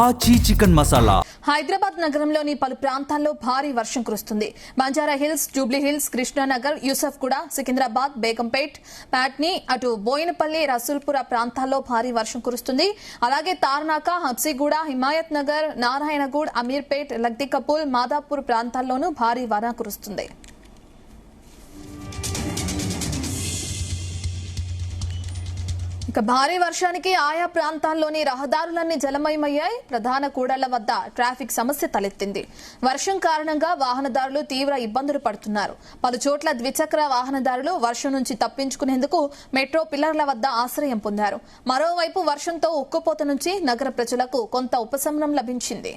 ఆచి చికెన్ మసాలా. హైదరాబాద్ నగరంలోని పలు ప్రాంతాల్లో భారీ వర్షం కురుస్తుంది. బంజారా హిల్స్, జూబ్లీ హిల్స్, కృష్ణానగర్, యూసఫ్గూడ, సికింద్రాబాద్, బేగంపేట్, ప్యాట్నీ, అటు బోయినపల్లి, రసూల్పుర ప్రాంతాల్లో భారీ వర్షం కురుస్తుంది. అలాగే తార్నాక, హబ్సిగూడ, హిమాయత్ నగర్, నారాయణగూడ్, అమీర్పేట్, లగ్దికపుల్, మాదాపూర్ ప్రాంతాల్లోనూ భారీ వాన కురుస్తుంది. ఇక భారీ వర్షానికి ఆయా ప్రాంతాల్లోని రహదారులన్నీ జలమయమయ్యాయి. ప్రధాన కూడళ్ల వద్ద ట్రాఫిక్ సమస్య తలెత్తింది. వర్షం కారణంగా వాహనదారులు తీవ్ర ఇబ్బందులు పడుతున్నారు. పలు చోట్ల ద్విచక్ర వాహనదారులు వర్షం నుంచి తప్పించుకునేందుకు మెట్రో పిల్లర్ల వద్ద ఆశ్రయం పొందారు. మరోవైపు వర్షంతో ఉక్కుపోత నుంచి నగర ప్రజలకు కొంత ఉపశమనం లభించింది.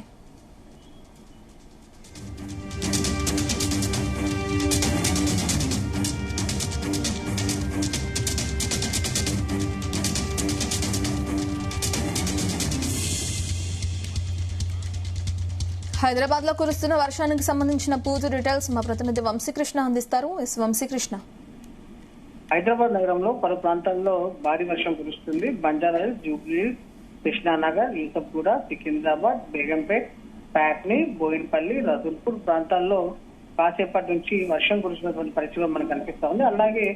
హైదరాబాద్ లో కురుస్తున్న వర్షానికి సంబంధించిన పూర్తి డీటెయిల్స్ మా ప్రతినిధి వంశీకృష్ణ అందిస్తారు. వంశీకృష్ణ, హైదరాబాద్ నగరంలో పలు ప్రాంతాల్లో భారీ వర్షం కురుస్తుంది. బంజారా హిల్స్, జూబ్లీ హిల్స్, కృష్ణానగర్, యూసఫ్గూడ, సికింద్రాబాద్, బేగంపేట్, ప్యాట్నీ, బోయినపల్లి, రసూల్పూర్ ప్రాంతాల్లో కాసేపటి నుంచి వర్షం కురుస్తున్నటువంటి పరిస్థితి మనకు కనిపిస్తా ఉంది. అలాగే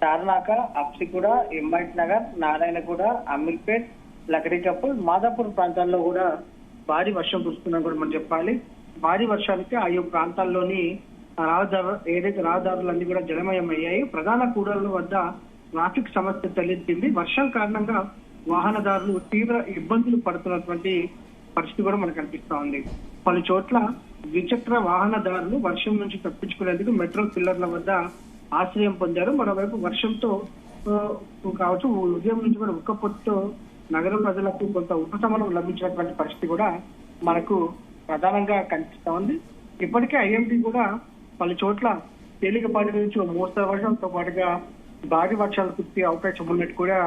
తార్నాక, హబ్సిగూడ, హిమాయత్ నగర్, నారాయణగూడ, అమీర్పేట్, లగ్దికపుల్, మాదాపూర్ ప్రాంతాల్లో కూడా భారీ వర్షం కురుస్తుందని కూడా మనం చెప్పాలి. భారీ వర్షానికి ఆయా ప్రాంతాల్లోని రహదారులన్నీ కూడా జలమయమయ్యాయి. ప్రధాన కూడళ్ల వద్ద ట్రాఫిక్ సమస్య తలెత్తింది. వర్షం కారణంగా వాహనదారులు తీవ్ర ఇబ్బందులు పడుతున్నటువంటి పరిస్థితి కూడా మనకు కనిపిస్తా ఉంది. పలు చోట్ల ద్విచక్ర వాహనదారులు వర్షం నుంచి తప్పించుకునేందుకు మెట్రో పిల్లర్ల వద్ద ఆశ్రయం పొందారు. మరోవైపు వర్షంతో కావచ్చు, ఉదయం నుంచి కూడా ఉక్కపోతతో నగర ప్రజలకు కొంత ఉపశమనం లభించినటువంటి పరిస్థితి కూడా మనకు ప్రధానంగా కనిపిస్తా ఉంది. ఇప్పటికే ఐఎండీ కూడా పలు చోట్ల తేలికపాటి నుంచి మోస్తరు వర్షంతో పాటుగా భారీ వర్షాలు కురిసే అవకాశం ఉన్నట్టు కూడా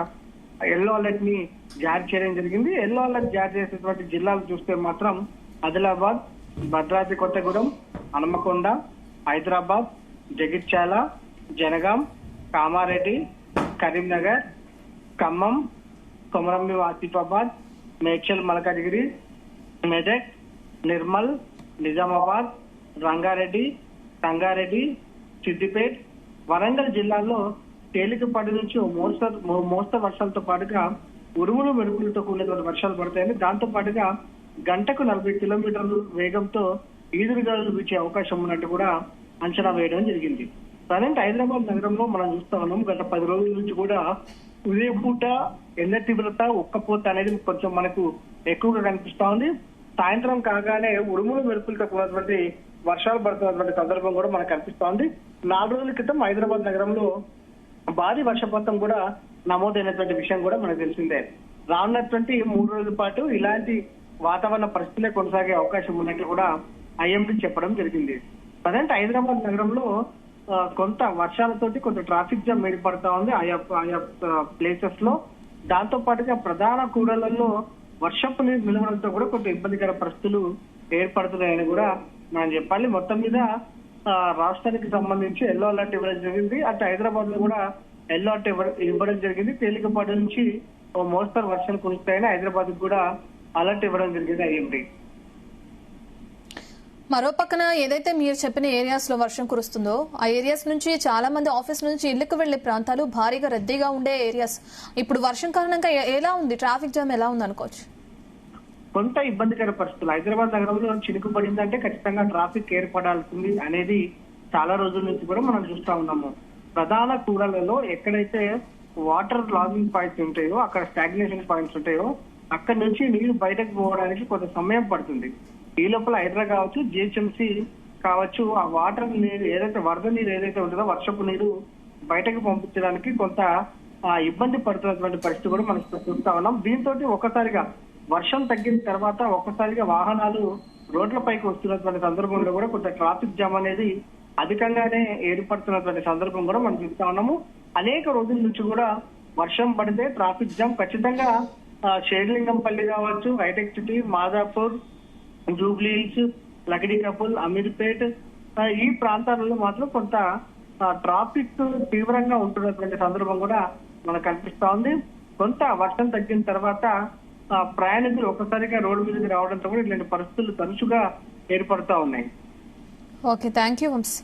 ఎల్లో అలర్ట్ ని జారీ చేయడం జరిగింది. ఎల్లో అలర్ట్ జారీ చేసినటువంటి జిల్లాలు చూస్తే మాత్రం ఆదిలాబాద్, భద్రాద్రి కొత్తగూడెం, హనుమకొండ, హైదరాబాద్, జగిత్యాల, జనగాం, కామారెడ్డి, కరీంనగర్, ఖమ్మం, కొమరంభీం ఆసిఫాబాద్, మేడ్చల్ మల్కాజిగిరి, మెదక్, నిర్మల్, నిజామాబాద్, రంగారెడ్డి, సంగారెడ్డి, సిద్దిపేట్, వరంగల్ జిల్లాల్లో తేలికపాటి నుంచి మోస్తరు వర్షాలతో పాటుగా ఉరుములు మెరుపులతో కూడినటువంటి వర్షాలు పడతాయని, దాంతో పాటుగా గంటకు 40 కిలోమీటర్ల వేగంతో ఈదురుగాలులు వీచే అవకాశం ఉన్నట్టు కూడా అంచనా వేయడం జరిగింది. ప్రజెంట్ హైదరాబాద్ నగరంలో మనం చూస్తా ఉన్నాం. గత 10 రోజుల నుంచి కూడా ఉదయం పూట ఎండ తీవ్రత, ఉక్కపోత అనేది కొంచెం మనకు ఎక్కువగా కనిపిస్తా ఉంది. సాయంత్రం కాగానే ఉరుములు మెరుపులతో కూడినటువంటి వర్షాలు పడుతున్నటువంటి సందర్భం కూడా మనకు కనిపిస్తా ఉంది. 4 రోజుల క్రితం హైదరాబాద్ నగరంలో భారీ వర్షపాతం కూడా నమోదైనటువంటి విషయం కూడా మనకు తెలిసిందే. రానున్నటువంటి 3 రోజుల పాటు ఇలాంటి వాతావరణ పరిస్థితులే కొనసాగే అవకాశం ఉన్నట్లు కూడా ఐఎండీ చెప్పడం జరిగింది. ప్రజెంట్ హైదరాబాద్ నగరంలో కొంత వర్షాలతోటి కొంత ట్రాఫిక్ జామ్ ఏర్పడతా ఉంది ఆయా ప్లేసెస్ లో. దాంతో పాటుగా ప్రధాన కూడళ్లలో వర్షపు నీరు నిలవడంతో కూడా కొంత ఇబ్బందికర పరిస్థితులు ఏర్పడుతున్నాయని కూడా మనం చెప్పాలి. మొత్తం మీద రాష్ట్రానికి సంబంధించి ఎల్లో అలర్ట్ ఇవ్వడం జరిగింది. అటు హైదరాబాద్ లో కూడా ఎల్లో అలర్ట్ ఇవ్వడం జరిగింది. తేలికపాటి నుంచి మోస్తరు వర్షాలు కురుస్తాయని హైదరాబాద్ కూడా అలర్ట్ ఇవ్వడం జరిగింది ఐఎండీ. మరోపక్కన ఏదైతే మీరు చెప్పిన ఏరియాస్ లో వర్షం కురుస్తుందో ఆ ఏరియాస్ నుంచి చాలా మంది ఆఫీస్ నుంచి ఇళ్లకు వెళ్లే ప్రాంతాలు భారీగా రద్దీగా ఉండే ఏరియాస్. ఇప్పుడు వర్షం కారణంగా ఎలా ఉంది, ట్రాఫిక్ జామ్ ఎలా ఉంది అనుకోవచ్చు? కొంత ఇబ్బందికర పరిస్థితులు హైదరాబాద్ నగరంలో చినుకు పడిందంటే ఖచ్చితంగా ట్రాఫిక్ ఏర్పడాల్సింది అనేది చాలా రోజుల నుంచి కూడా మనం చూస్తా ఉన్నాము. ప్రధాన కూడళ్లలో ఎక్కడైతే వాటర్ లాగింగ్ పాయింట్స్ ఉంటాయో, అక్కడ స్టాగ్నేషన్ పాయింట్స్ ఉంటాయో, అక్కడ నుంచి నీరు బయటకు పోవడానికి కొంత సమయం పడుతుంది. ఈ లోపల హైదరాబాద్ కావచ్చు, జిహెచ్ఎంసీ కావచ్చు, ఆ వాటర్ నీరు ఏదైతే వరద నీరు ఏదైతే ఉంటుందో వర్షపు నీరు బయటకు పంపించడానికి కొంత ఇబ్బంది పడుతున్నటువంటి పరిస్థితి కూడా మనం చూస్తా ఉన్నాం. దీంతో ఒకసారిగా వర్షం తగ్గిన తర్వాత ఒక్కసారిగా వాహనాలు రోడ్లపైకి వస్తున్నటువంటి సందర్భంలో కూడా కొంత ట్రాఫిక్ జామ్ అనేది అధికంగానే ఏర్పడుతున్నటువంటి సందర్భం కూడా మనం చూస్తా ఉన్నాము. అనేక రోజుల నుంచి కూడా వర్షం పడితే ట్రాఫిక్ జామ్ ఖచ్చితంగా షేర్లింగంపల్లి కావచ్చు, హైటెక్ City, Madhapur, Jubilee Hills, Lakdikapul, Ameerpet ఈ ప్రాంతాలలో మాత్రం కొంత ట్రాఫిక్ తీవ్రంగా ఉంటున్నటువంటి సందర్భం కూడా మనకు కనిపిస్తా ఉంది. కొంత వర్షం తగ్గిన తర్వాత ప్రయాణికులు ఒక్కసారిగా రోడ్డు మీదకి రావడంతో కూడా ఇలాంటి పరిస్థితులు తరచుగా ఏర్పడతా ఉన్నాయి. Okay, thank you Vamsi.